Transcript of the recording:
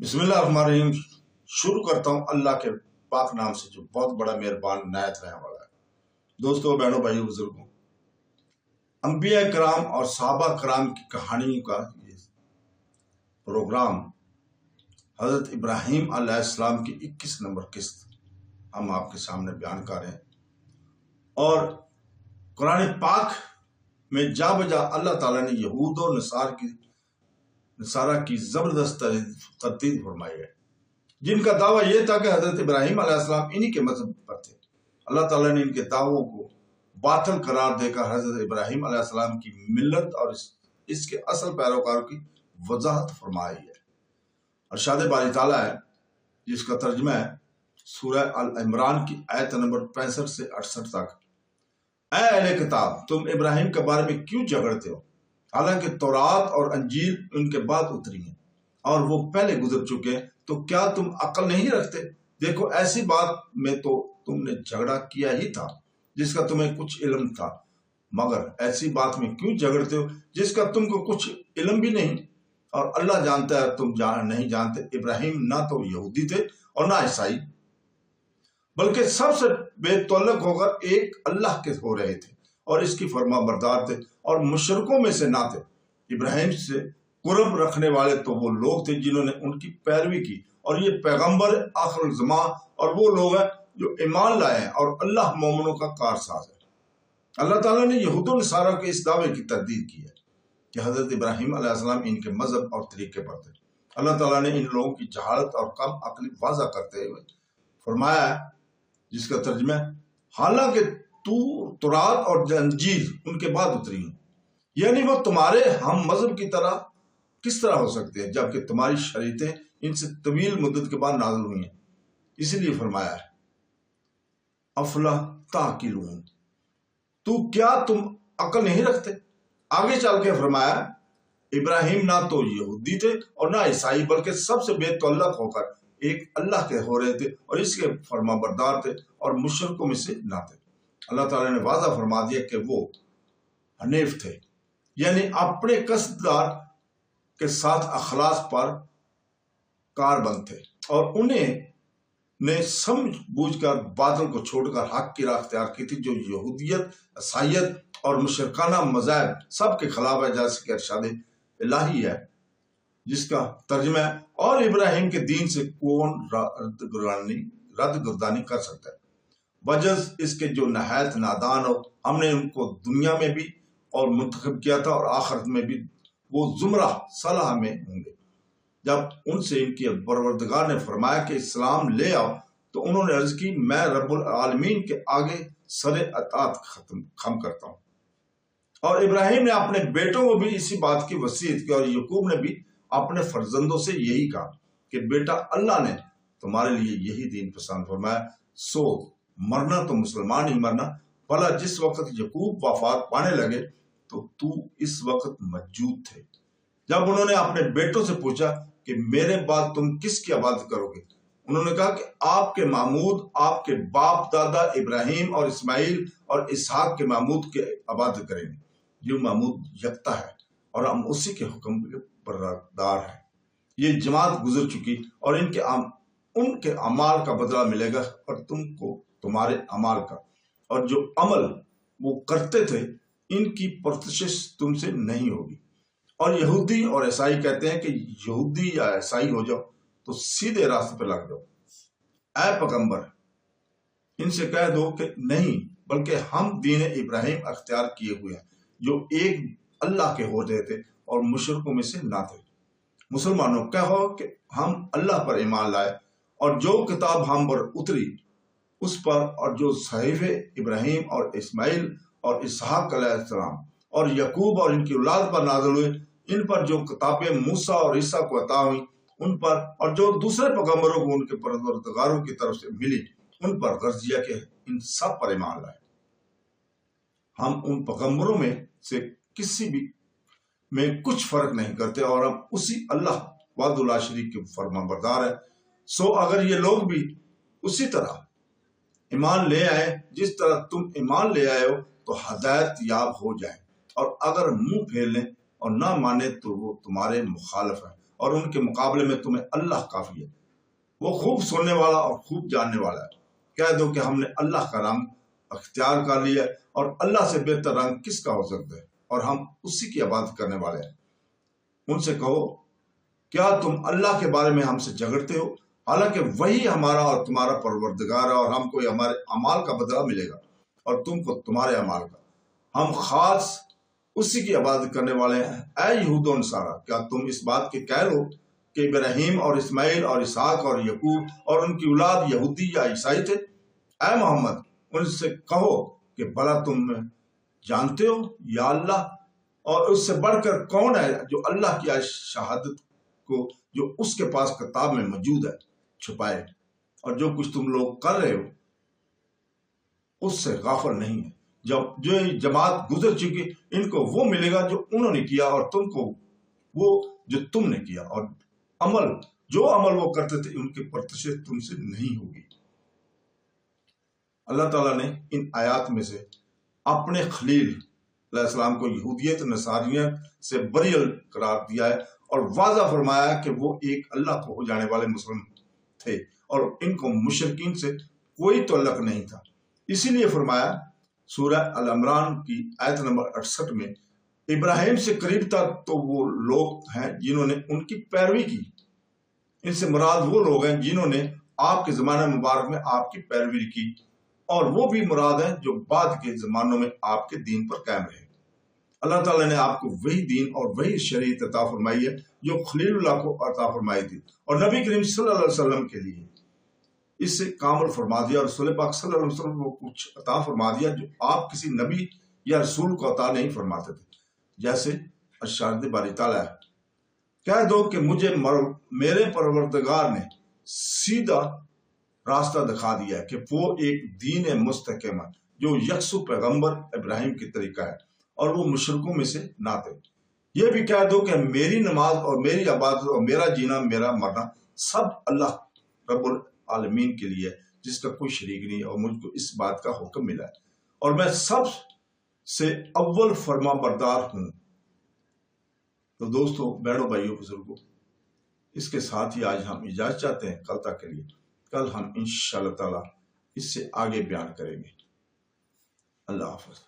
बिस्मिल्लाहिर्रहमानिर्रहीम। शुरू करता हूँ अल्लाह के पाक नाम से जो बहुत बड़ा मेहरबान नायत रहने वाला है। दोस्तों, बहनों, भाइयों, बुजुर्गों, अंबिया कराम और सहाबा कराम की कहानियों का ये प्रोग्राम हजरत इब्राहीम अलैहिस्सलाम की 21 नंबर किस्त हम आपके सामने बयान कर रहे हैं। और कुरान पाक में जा बजा अल्लाह ताला ने यहूद और नसारा की जबरदस्त तरतीब फरमाई है, जिनका दावा यह था कि हजरत इब्राहीम अलैहिस्सलाम इन्हीं के मजहब पर थे। अल्लाह ताला ने इनके दावों को बातिल करार देकर हजरत इब्राहीम अलैहिस्सलाम की मिल्लत और इसके असल पैरोकारों की वजाहत फरमाई है। अरशाद बारी ताला है, जिसका तर्जुमा है सूरह अल इमरान की आयत नंबर 65 से 68 तक। ऐ अहले किताब, तुम इब्राहीम के बारे में क्यों झगड़ते हो, हालांकि तौरात और अंजील उनके बाद उतरी हैं और वो पहले गुजर चुके हैं, तो क्या तुम अक्ल नहीं रखते? देखो, ऐसी बात में तो तुमने झगड़ा किया ही था जिसका तुम्हें कुछ इल्म था, मगर ऐसी बात में क्यों झगड़ते हो जिसका तुमको कुछ इल्म भी नहीं? और अल्लाह जानता है, तुम नहीं जानते। इब्राहीम ना तो यहूदी थे और ना ईसाई, बल्कि सबसे बेतल्लुक होकर एक अल्लाह के हो रहे थे और इसकी फरमा बरदार थे और मुशरिकों में से ना थे। इब्राहीम से कुर्ब रखने वाले तो वो लोग थे जिन्होंने उनकी पैरवी की, और ये पैगंबर आखिरुल ज़मा और वो लोग हैं जो ईमान लाए हैं, और अल्लाह मोमिनों का कारसाज है। अल्लाह ताला ने यहूद और नसारा के इस दावे की तरदीद की है कि हजरत इब्राहीम अलैहिस्सलाम इनके मजहब और तरीके पर थे। अल्लाह ताला ने इन लोगों की जहालत और कम अक्ली वाज़ा करते हुए फरमाया है, जिसका तर्जुमा है, हालांकि तौरात और अंजील उनके बाद उतरी हैं, यानी वो तुम्हारे हम मजहब की तरह किस तरह हो सकते हैं जबकि तुम्हारी शरीयतें इनसे तवील मुद्दत के बाद नाज़िल हुई हैं। इसलिए फरमाया है, अफला ताकिलून, तो क्या तुम अकल नहीं रखते? आगे चल के फरमाया, इब्राहीम ना तो यहूदी थे और ना ईसाई, बल्कि सबसे बेतल्लुक होकर एक अल्लाह के हो रहे थे और इसके फरमा बरदार थे और मुशरिकों में से ना थे। अल्लाह ताला ने वादा फरमा दिया कि वो हनीफ थे, यानी अपने कसदार के साथ अखलास पर कारबंद थे, और उन्हें ने समझ बूझ कर बादल को छोड़कर हक की राह अख्तियार की थी, जो यहूदियत, ईसाईयत और मुशरिकाना मज़ाहब सब के खिलाफ है, जैसे कि इरशाद इलाही है, जिसका तर्जुमा है, और इब्राहीम के दीन से कौन रद्द-गुर्दानी कर सकता है, वजह इसके जो नहायत नादान हो। हमने उनको दुनिया में भी और मुंतखब किया था और आखिरत में भी वो जुमरा सलाह में होंगे। जब उनसे इनकी परवरदिगार ने फरमाया कि इस्लाम ले आओ, तो उन्होंने अर्ज की, मैं रब्बुल आलमीन के आगे सरे अतात खम करता हूँ। और इब्राहीम ने अपने बेटों को भी इसी बात की वसीयत की, और यकूब ने भी अपने फर्जंदों से यही कहा कि बेटा, अल्लाह ने तुम्हारे लिए यही दीन पसंद फरमाया, सो मरना तो मुसलमान ही मरना। भला जिस वक्त यकूब वफात पाने लगे तो तू इस वक्त मौजूद थे जब उन्होंने अपने बेटों से पूछा कि मेरे बाद तुम किसकी इबादत करोगे? उन्होंने कहा कि आपके मामूद, आपके बाप दादा इब्राहीम और इस्माइल और इसहाक के मामूद के इबादत करेंगे, जो मामूद यकता है और हम उसी के हुक्म के बरदार हैं। ये जमात गुजर चुकी और उनके अमाल का बदला मिलेगा और तुमको तुम्हारे अमाल का, और जो अमल वो करते थे इनकी प्रतिशत तुमसे नहीं होगी। और यहूदी और ईसाई कहते हैं कि यहूदी या ईसाई हो जाओ तो सीधे रास्ते पर लग जाओ। ऐ पैगंबर, इनसे कह दो कि नहीं, बल्कि हम दीन इब्राहीम अख्तियार किए हुए हैं, जो एक अल्लाह के हो रहे थे और मुशरिकों में से ना थे। मुसलमानों, कहो कि हम अल्लाह पर ईमान लाए और जो किताब हम पर उतरी उस पर, और जो सहीफे इब्राहीम और इस्माइल और इसहाक अलैहिस्सलाम और यकूब और इनकी औलाद पर नाज़िल हुए, इन पर जो किताबें मूसा और ईसा को अता हुई उन पर, और जो दूसरे पैगंबरों को उनके परवरदिगारों की तरफ से मिली उन पर गर्जिया के इन सब पर ईमान लाए। हम उन पैगंबरों में से किसी भी में कुछ फर्क नहीं करते और हम उसी अल्लाह वाहिद ला शरीक के फरमाबरदार है। सो अगर ये लोग भी उसी तरह ईमान ले आए जिस तरह तुम ईमान ले आए हो, तो हदायत याब हो जाए, और अगर मुंह फेर लें और ना माने तो वो तुम्हारे मुखालिफ है اور ان کے مقابلے میں تمہیں اللہ کافی ہے۔ وہ خوب سننے والا اور خوب جاننے والا ہے۔ کہہ دو کہ ہم نے اللہ کا رنگ اختیار کر لیا ہے، اور اللہ سے بہتر رنگ کس کا ہو سکتا ہے، اور ہم اسی کی عبادت کرنے والے ہیں۔ ان سے کہو، کیا تم اللہ کے بارے میں ہم سے جھگڑتے ہو؟ حالانکہ وہی ہمارا اور تمہارا پروردگار ہے، اور ہم کو ہمارے اعمال کا بدلہ ملے گا اور تم کو تمہارے اعمال کا۔ ہم خاص اسی کی عبادت کرنے والے ہیں۔ اے یہود و نصارہ، کیا تم اس بات کے قائل ہو کہ ابراہیم اور اسماعیل اور اسحاق اور یعقوب اور ان کی اولاد یہودی یا عیسائی تھے؟ اے محمد، ان سے کہو کہ بھلا تم جانتے ہو یا اللہ اور اس سے بڑھ کر کون ہے جو اللہ کی شہادت کو جو اس کے پاس کتاب میں موجود ہے چھپائے، اور جو کچھ تم لوگ کر رہے ہو اس سے غافل نہیں ہے۔ جب جو جماعت گزر چکی، ان کو وہ ملے گا جو انہوں نے کیا، اور تم کو وہ جو تم نے کیا، اور جو عمل وہ کرتے تھے ان کی پرتشیں تم سے نہیں ہوگی۔ اللہ تعالیٰ نے ان آیات میں سے اپنے خلیل علیہ السلام کو یہودیت نصاریت سے بری قرار دیا ہے، اور واضح فرمایا کہ وہ ایک اللہ کو ہو جانے والے مسلم تھے، اور ان کو مشرکین سے کوئی تعلق نہیں تھا۔ اسی لیے فرمایا سورہ العمران کی آیت نمبر 68 میں، ابراہیم سے قریب تک تو وہ لوگ ہیں جنہوں نے ان کی پیروی کی۔ ان سے مراد وہ لوگ ہیں جنہوں نے آپ کے زمانہ مبارک میں آپ کی پیروی کی، اور وہ بھی مراد ہیں جو بعد کے زمانوں میں آپ کے دین پر قائم رہے۔ اللہ تعالیٰ نے آپ کو وہی دین اور وہی شریعت عطا فرمائی ہے جو خلیل اللہ کو عطا فرمائی تھی، اور نبی کریم صلی اللہ علیہ وسلم کے لیے اس سے کامل فرما دیا، اور رسول پاک صلی اللہ علیہ وسلم کو کچھ عطا فرما دیا جو آپ کسی نبی یا رسول کو عطا نہیں فرماتے تھے، جیسے ارشاد باری تعالیٰ ہے، کہہ دو کہ مجھے میرے پروردگار نے سیدھا راستہ دکھا دیا ہے، کہ وہ ایک دین مستقیم ہے جو یکسو پیغمبر ابراہیم کی طریقہ ہے، اور وہ مشرکوں میں سے نہ تھے۔ یہ بھی کہہ دو کہ میری نماز اور میری عبادت اور میرا جینا میرا مرنا سب اللہ رب العالمین کے لیے، جس کا کوئی شریک نہیں ہے، اور مجھ کو اس بات کا حکم ملا ہے، اور میں سب سے اول فرما بردار ہوں۔ تو دوستو، بہنوں، بھائیوں، بزرگوں، اس کے ساتھ ہی آج ہم اجازت چاہتے ہیں کل تک کے لیے۔ کل ہم انشاءاللہ تعالی اس سے آگے بیان کریں گے۔ اللہ حافظ۔